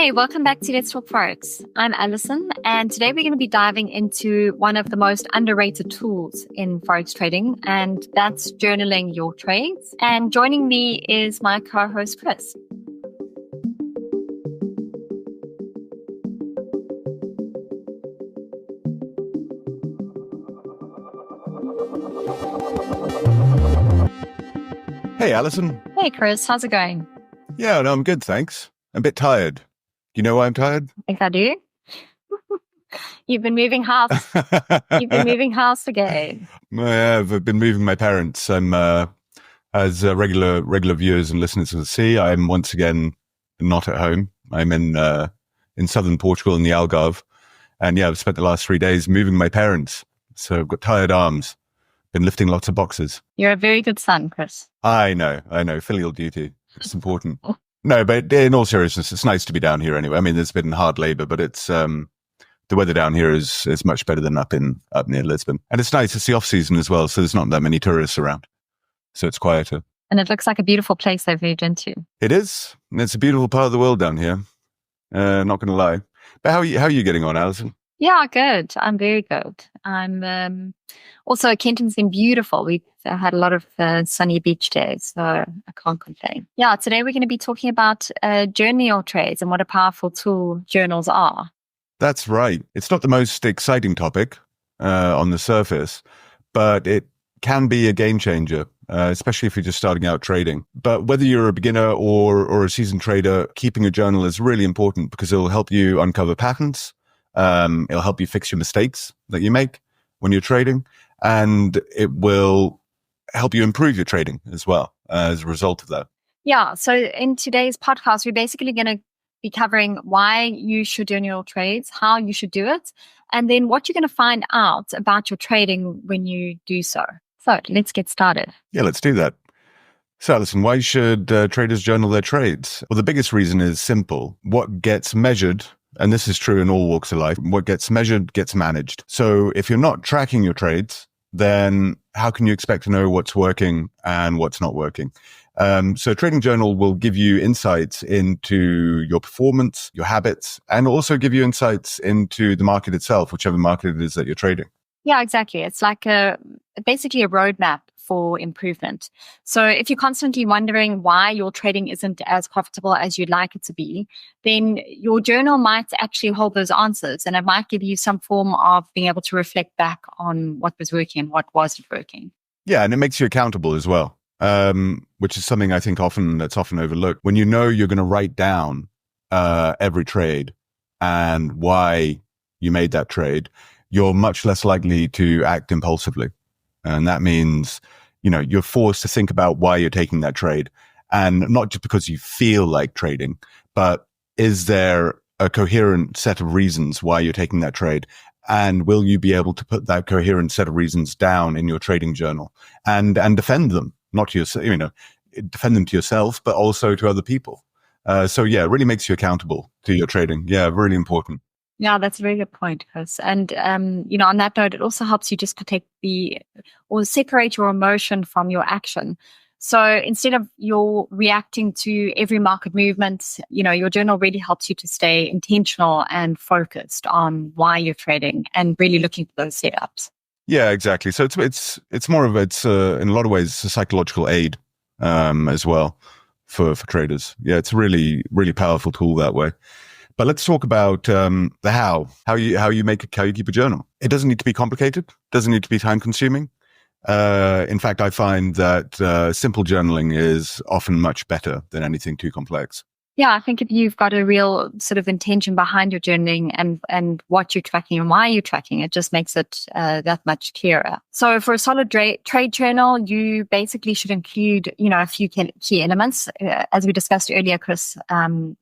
Hey, welcome back to Let's Talk Forex. I'm Alison, and today we're going to be diving into one of the most underrated tools in Forex trading, and that's journaling your trades. And joining me is my co-host, Chris. Hey, Alison. Hey, Chris. How's it going? Yeah, no, I'm good, thanks. I'm a bit tired. Do you know why I'm tired? I think I do. You've been moving house. You've been moving house again. I have. I've been moving my parents. I'm, as regular viewers and listeners will see, I'm once again not at home. I'm in southern Portugal in the Algarve. And yeah, I've spent the last 3 days moving my parents. So I've got tired arms. Been lifting lots of boxes. You're a very good son, Chris. I know. Filial duty. It's important. No, but in all seriousness, it's nice to be down here anyway. I mean, there's been hard labor, but it's the weather down here is much better than up near Lisbon. And it's nice. It's the off season as well, so there's not that many tourists around. So it's quieter. And it looks like a beautiful place they've moved into. It is. It's a beautiful part of the world down here. Not going to lie. But how are you getting on, Alison? Yeah, good. I'm very good. I'm also Kenton's been beautiful. We've had a lot of sunny beach days, so I can't complain. Yeah, today we're going to be talking about journal trades and what a powerful tool journals are. That's right. It's not the most exciting topic on the surface, but it can be a game changer, especially if you're just starting out trading. But whether you're a beginner or a seasoned trader, keeping a journal is really important because it'll help you uncover patterns. It'll help you fix your mistakes that you make when you're trading, and it will help you improve your trading as well as a result of that. Yeah. So in today's podcast, we're basically going to be covering why you should journal your trades, how you should do it, and then what you're going to find out about your trading when you do so. So let's get started. Yeah, let's do that. So, Alison, why should traders journal their trades? Well, the biggest reason is simple. What gets measured, and this is true in all walks of life, what gets measured gets managed. So if you're not tracking your trades, then how can you expect to know what's working and what's not working? So a trading journal will give you insights into your performance, your habits, and also give you insights into the market itself, whichever market it is that you're trading. Yeah, exactly. It's like basically a roadmap for improvement. So if you're constantly wondering why your trading isn't as profitable as you'd like it to be, then your journal might actually hold those answers, and it might give you some form of being able to reflect back on what was working and what wasn't working. Yeah, and it makes you accountable as well, which is something I think that's often overlooked. When you know you're going to write down every trade and why you made that trade, you're much less likely to act impulsively. And that means, you're forced to think about why you're taking that trade. And not just because you feel like trading, but is there a coherent set of reasons why you're taking that trade? And will you be able to put that coherent set of reasons down in your trading journal and defend them, not to yourself, defend them to yourself, but also to other people. So yeah, it really makes you accountable to your trading. Yeah, really important. Yeah, that's a very good point, Chris. And, on that note, it also helps you just to separate your emotion from your action. So instead of you're reacting to every market movement, your journal really helps you to stay intentional and focused on why you're trading and really looking for those setups. Yeah, exactly. So it's more of in a lot of ways, it's a psychological aid as well for traders. Yeah, it's a really, really powerful tool that way. But let's talk about the how you keep a journal. It doesn't need to be complicated. Doesn't need to be time consuming. In fact, I find that simple journaling is often much better than anything too complex. Yeah, I think if you've got a real sort of intention behind your journaling and what you're tracking and why you're tracking, it just makes it that much clearer. So for a solid trade journal, you basically should include, a few key elements. As we discussed earlier, Chris,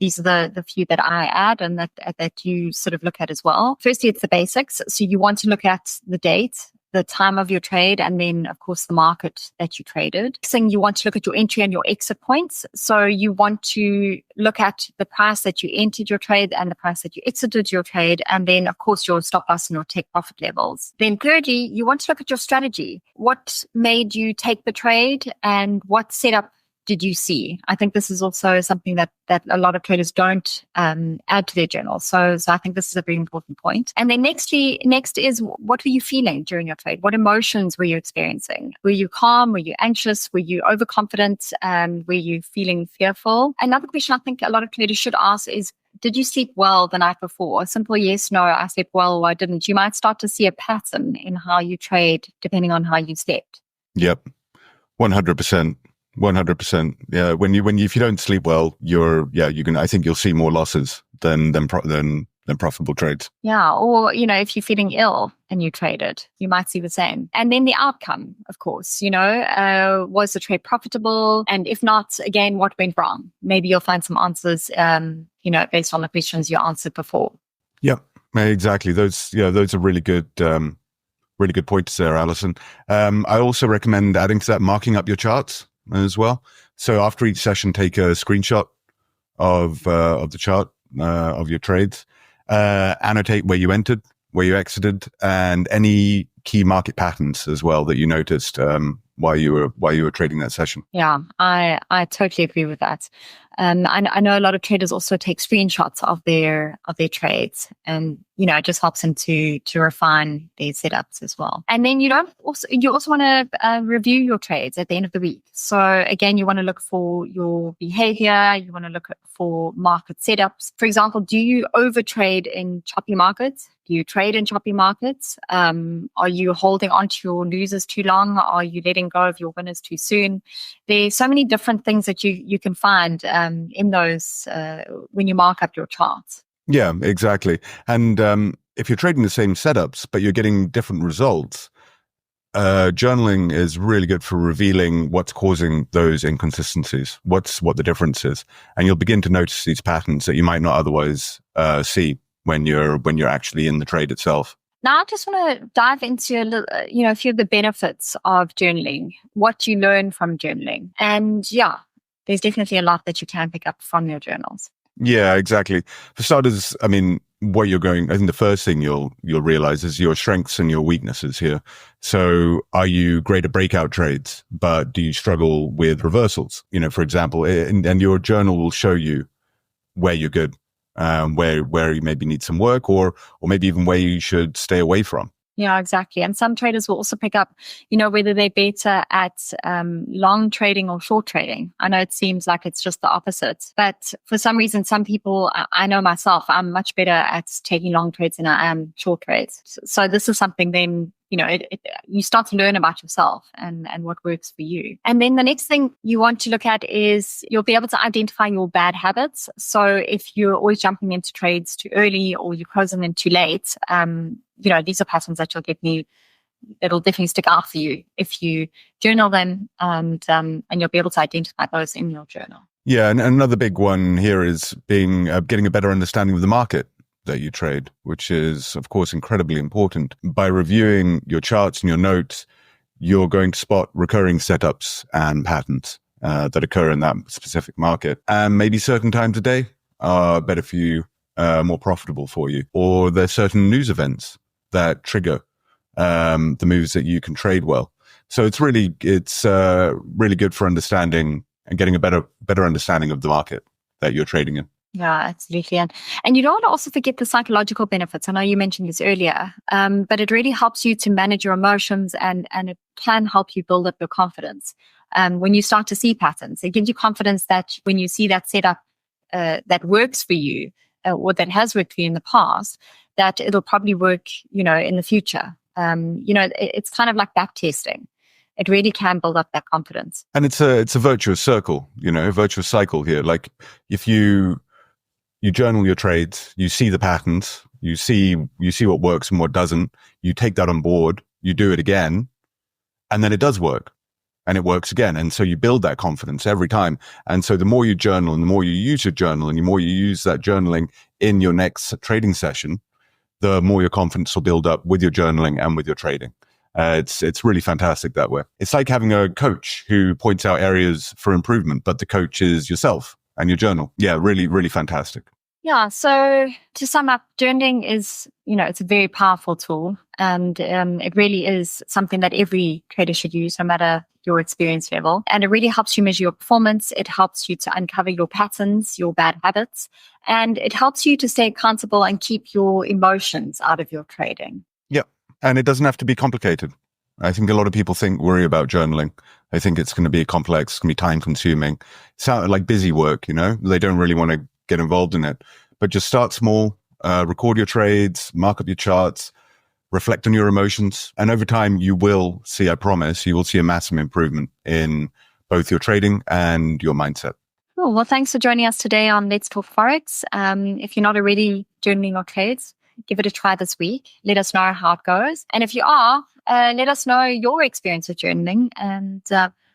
these are the few that I add and that you sort of look at as well. Firstly, it's the basics. So you want to look at the date, the time of your trade, and then, of course, the market that you traded. Next thing, you want to look at your entry and your exit points. So you want to look at the price that you entered your trade and the price that you exited your trade, and then, of course, your stop loss and your take profit levels. Then thirdly, you want to look at your strategy. What made you take the trade and what setup did you see? I think this is also something that a lot of traders don't add to their journal. So I think this is a very important point. And then next is, what were you feeling during your trade? What emotions were you experiencing? Were you calm? Were you anxious? Were you overconfident? Were you feeling fearful? Another question I think a lot of traders should ask is, did you sleep well the night before? A simple yes, no, I slept well or I didn't. You might start to see a pattern in how you trade depending on how you slept. Yep. 100%. 100%. Yeah. If you don't sleep well, I think you'll see more losses than profitable trades. Yeah. Or, if you're feeling ill and you traded, you might see the same. And then the outcome, of course, was the trade profitable? And if not, again, what went wrong? Maybe you'll find some answers, based on the questions you answered before. Yep. Exactly. Those are really good points there, Alison. I also recommend adding to that, marking up your charts as well. So after each session, take a screenshot of the chart of your trades, annotate where you entered, where you exited, and any key market patterns as well that you noticed while you were trading that session. Yeah, I totally agree with that. I know a lot of traders also take screenshots of their trades, and it just helps them to refine their setups as well. And then you also want to review your trades at the end of the week. So again, you want to look for your behavior. You want to look for market setups. For example, do you overtrade in choppy markets? Do you trade in choppy markets? Are you holding onto your losers too long? Are you letting go of your winners too soon? There's so many different things that you can find in those when you mark up your charts. Yeah, exactly. And if you're trading the same setups, but you're getting different results, journaling is really good for revealing what's causing those inconsistencies, what the difference is. And you'll begin to notice these patterns that you might not otherwise see when you're actually in the trade itself. Now, I just want to dive into a few of the benefits of journaling, what you learn from journaling. And yeah, there's definitely a lot that you can pick up from your journals. Yeah, exactly. For starters, I think the first thing you'll realize is your strengths and your weaknesses here. So are you great at breakout trades, but do you struggle with reversals? For example, and your journal will show you where you're good. Where you maybe need some work, or maybe even where you should stay away from. Yeah, exactly. And some traders will also pick up, whether they're better at long trading or short trading. I know it seems like it's just the opposite, but for some reason, some people, I know myself, I'm much better at taking long trades than I am short trades. So this is something then, you start to learn about yourself and what works for you. And then the next thing you want to look at is you'll be able to identify your bad habits. So if you're always jumping into trades too early or you're closing them too late, these are patterns that that'll definitely stick out for you if you journal them, and you'll be able to identify those in your journal. Yeah, and another big one here is getting a better understanding of the market that you trade, which is, of course, incredibly important. By reviewing your charts and your notes, you're going to spot recurring setups and patterns that occur in that specific market. And maybe certain times a day are better for you, more profitable for you. Or there's certain news events that trigger the moves that you can trade well. So it's really good for understanding and getting a better understanding of the market that you're trading in. Yeah, absolutely. And you don't want to also forget the psychological benefits. I know you mentioned this earlier, but it really helps you to manage your emotions, and it can help you build up your confidence. When you start to see patterns, it gives you confidence that when you see that setup that works for you, or that has worked for you in the past, that it'll probably work, in the future. It's kind of like back testing. It really can build up that confidence. And it's a virtuous circle, a virtuous cycle here. Like if you journal your trades, you see the patterns, you see what works and what doesn't, you take that on board, you do it again, and then it does work, and it works again. And so you build that confidence every time. And so the more you journal and the more you use your journal and the more you use that journaling in your next trading session, the more your confidence will build up with your journaling and with your trading. It's really fantastic that way. It's like having a coach who points out areas for improvement, but the coach is yourself and your journal. Yeah, really, really fantastic. Yeah. So to sum up, journaling is, it's a very powerful tool, and it really is something that every trader should use, no matter your experience level. And it really helps you measure your performance. It helps you to uncover your patterns, your bad habits, and it helps you to stay accountable and keep your emotions out of your trading. Yeah. And it doesn't have to be complicated. I think a lot of people worry about journaling. I think it's going to be complex, it's going to be time consuming. Sound like busy work, they don't really want to get involved in it, but just start small, record your trades, mark up your charts, reflect on your emotions. And over time you will see, I promise, you will see a massive improvement in both your trading and your mindset. Cool. Well, thanks for joining us today on Let's Talk Forex. If you're not already journaling your trades, give it a try this week. Let us know how it goes. And if you are, let us know your experience with journaling and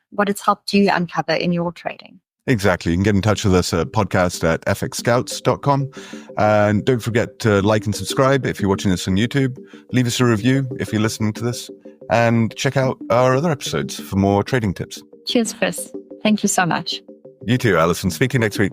what it's helped you uncover in your trading. Exactly. You can get in touch with us at podcast@fxscouts.com. And don't forget to like and subscribe if you're watching this on YouTube. Leave us a review if you're listening to this. And check out our other episodes for more trading tips. Cheers, Chris. Thank you so much. You too, Alison. Speak to you next week.